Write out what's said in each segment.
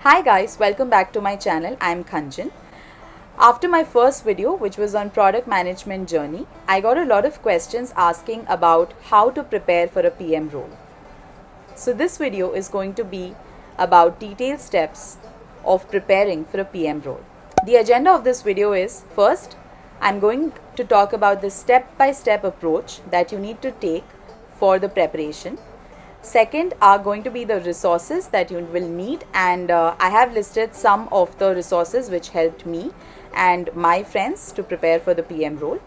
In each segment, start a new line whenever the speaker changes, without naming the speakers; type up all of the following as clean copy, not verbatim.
Hi guys, welcome back to my channel. I'm Khanjan. After my first video, which was on product management journey, I got a lot of questions asking about how to prepare for a PM role. So this video is going to be about detailed steps of preparing for a PM role. The agenda of this video is, first, I'm going to talk about the step-by-step approach that you need to take for the preparation. Second are going to be the resources that you will need, and I have listed some of the resources which helped me and my friends to prepare for the PM role.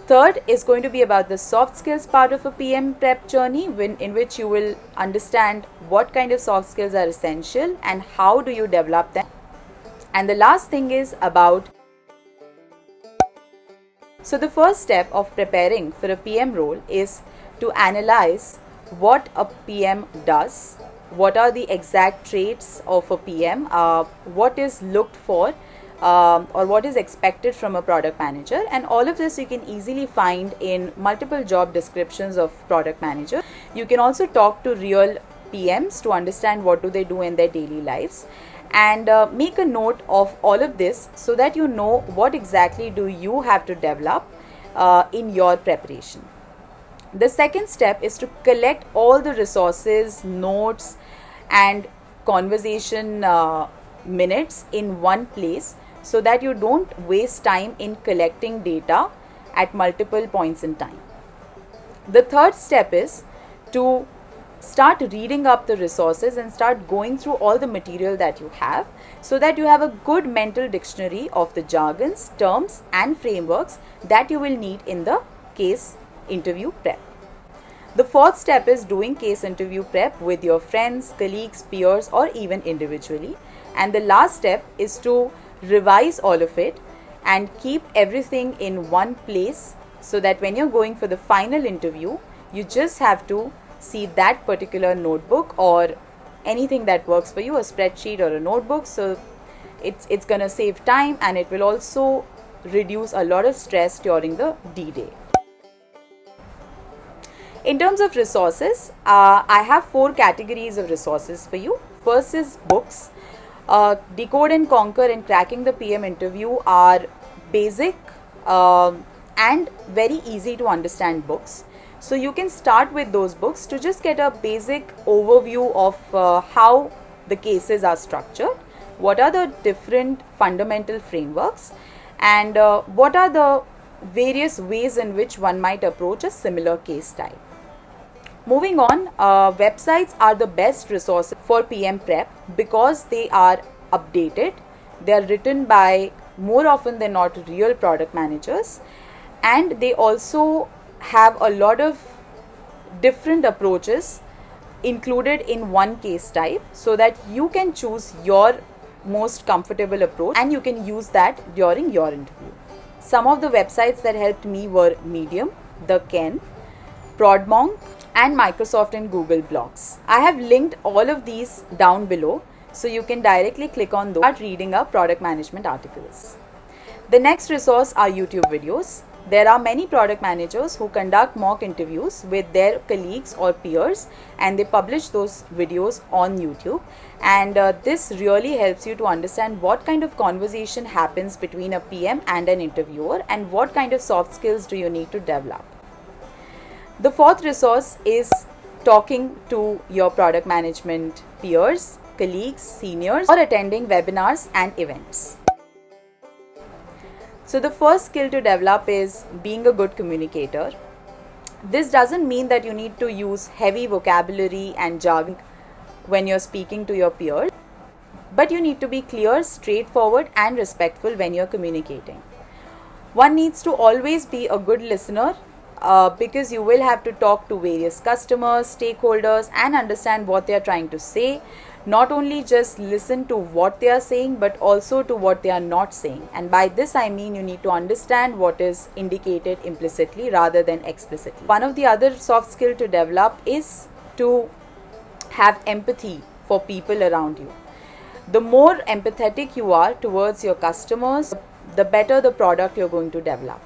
Third is going to be about the soft skills part of a PM prep journey, in which you will understand what kind of soft skills are essential and how do you develop them. And the last thing is about. So the first step of preparing for a PM role is to analyze what a PM does, what are the exact traits of a PM, what is looked for or what is expected from a product manager, and all of this you can easily find in multiple job descriptions of product manager. You can also talk to real PMs to understand what do they do in their daily lives, and make a note of all of this so that you know what exactly do you have to develop in your preparation. The second step is to collect all the resources, notes and conversation minutes in one place so that you don't waste time in collecting data at multiple points in time. The third step is to start reading up the resources and start going through all the material that you have so that you have a good mental dictionary of the jargons, terms and frameworks that you will need in the case interview prep. The fourth step is doing case interview prep with your friends, colleagues, peers or even individually. And the last step is to revise all of it and keep everything in one place so that when you're going for the final interview, you just have to see that particular notebook or anything that works for you, a spreadsheet or a notebook. So it's going to save time and it will also reduce a lot of stress during the D-Day. In terms of resources, I have 4 categories of resources for you. First is books. Decode and Conquer and Cracking the PM Interview are basic and very easy to understand books. So you can start with those books to just get a basic overview of how the cases are structured, what are the different fundamental frameworks, and what are the various ways in which one might approach a similar case type. Moving on, websites are the best resources for PM prep because they are updated. They are written by, more often than not, real product managers, and they also have a lot of different approaches included in one case type so that you can choose your most comfortable approach and you can use that during your interview. Some of the websites that helped me were Medium, The Ken, Prodmonk and Microsoft and Google blogs. I have linked all of these down below so you can directly click on those and start reading up product management articles. The next resource are YouTube videos. There are many product managers who conduct mock interviews with their colleagues or peers and they publish those videos on YouTube, and this really helps you to understand what kind of conversation happens between a PM and an interviewer and what kind of soft skills do you need to develop. The fourth resource is talking to your product management peers, colleagues, seniors or attending webinars and events. So the first skill to develop is being a good communicator. This doesn't mean that you need to use heavy vocabulary and jargon when you're speaking to your peers, but you need to be clear, straightforward and respectful when you're communicating. One needs to always be a good listener because you will have to talk to various customers, stakeholders and understand what they are trying to say. Not only just listen to what they are saying but also to what they are not saying, and by this I mean you need to understand what is indicated implicitly rather than explicitly. One of the other soft skill to develop is to have empathy for people around you. The more empathetic you are towards your customers, the better the product you're going to develop.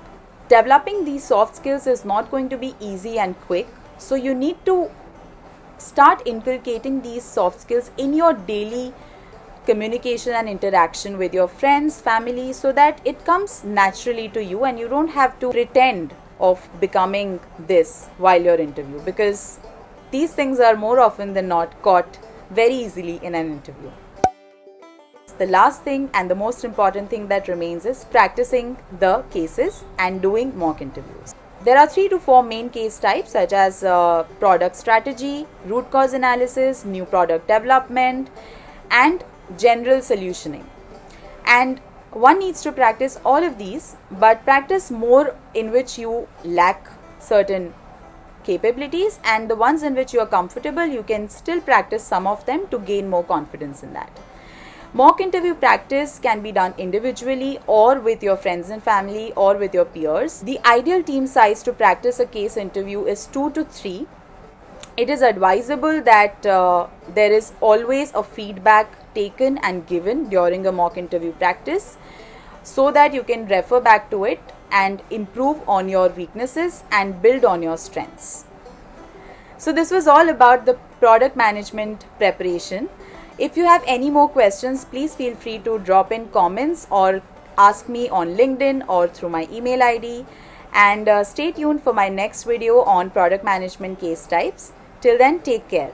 Developing these soft skills is not going to be easy and quick, so you need to start inculcating these soft skills in your daily communication and interaction with your friends, family, so that it comes naturally to you and you don't have to pretend of becoming this while you're interview, because these things are more often than not caught very easily in an interview. The last thing and the most important thing that remains is practicing the cases and doing mock interviews. There are 3 to 4 main case types, such as product strategy, root cause analysis, new product development, and general solutioning. And one needs to practice all of these, but practice more in which you lack certain capabilities, and the ones in which you are comfortable, you can still practice some of them to gain more confidence in that. Mock interview practice can be done individually or with your friends and family or with your peers. The ideal team size to practice a case interview is 2 to 3. It is advisable that there is always a feedback taken and given during a mock interview practice, so that you can refer back to it and improve on your weaknesses and build on your strengths. So this was all about the product management preparation. If you have any more questions, please feel free to drop in comments or ask me on LinkedIn or through my email ID. And stay tuned for my next video on product management case types. Till then, take care.